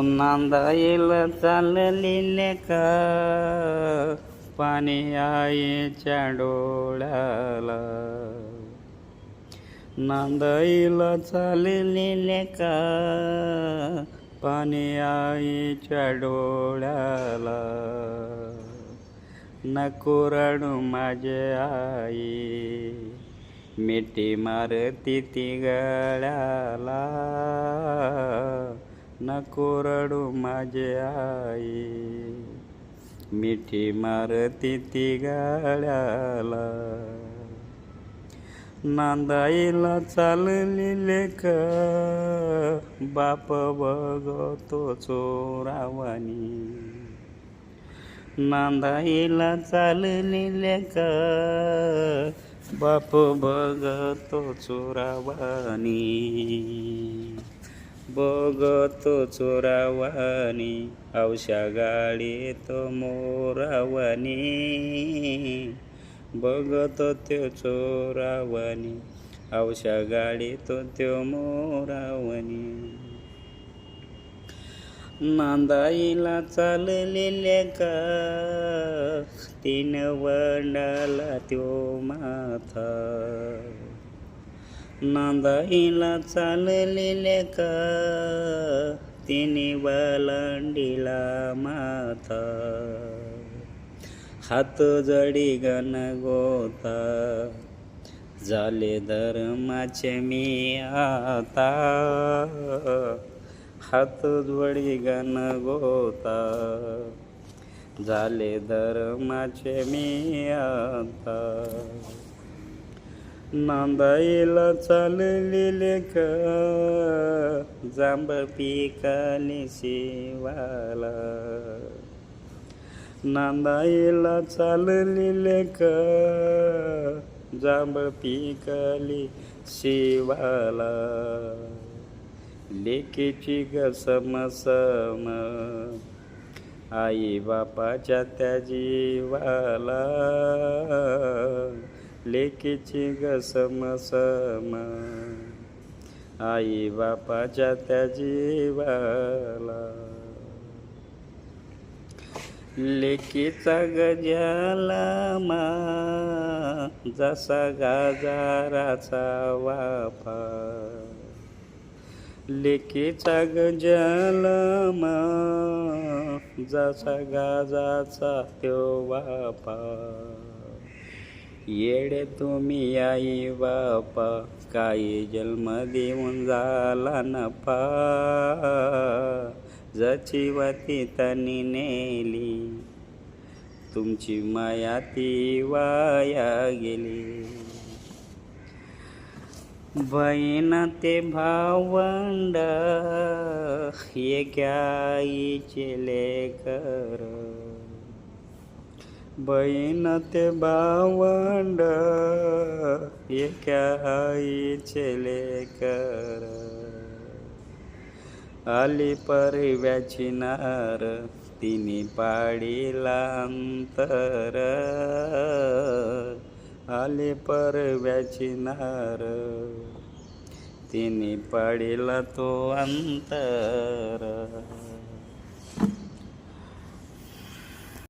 नांदाईल चाललेले का पाणी आईच्या डोळ्याला. नांदाईल चाललेले का पाणी आईच्या डोळ्याला. नको रडू माझे आई मिठी मारती ती गळ्याला. नको रडू माझे आई मिठी मारती ती गळ्याला. नांदाईला चाललेले का बाप बघतो चोरावानी. नांदाईला चाललेले का बाप बघतो चोरावानी. बघतो चोरावानी हौशा गाडीत मोरावानी. बघतो त्यो चोरावानी हौशा गाडीत त्यो मोरावानी. नांदाईला चाललेले का तीन वंडाला त्यो माथा. नांदाईला चाललेले का तिन्ही वलांडीला माथा. हात जडी गणगोता झाले धर्माचे मी आता. हात जोडी गणगोता झाले धर्माचे मी आता. नांदाईला चाललेले का जांब पिकाली शिवाला. नांदाईला चाललेले का जांब पिकाली शिवाला. लेकीची ग समसम आई बापाच्या त्या जीवाला. लेकीची ग समसम आई बापाच्या त्या जीवाला. लेकीचा गजाला मा जसा गाजाराचा वाफा. लेकीचा गजलमा जसा गाजाचा त्यो वापा. येडे तुम्ही आई बापा काही जन्म देऊन झाला नफा. जची वाती तनी नेली तुमची माया ती वाया गेली. बहीण ते भावंड एका आईचे लेकर. बहीण ते भावंड एका आईचे लेकर. आली परव्याची नार तिने पाडीला अंतर. आली परव्याची नार तिने पाडीला तो अंतर.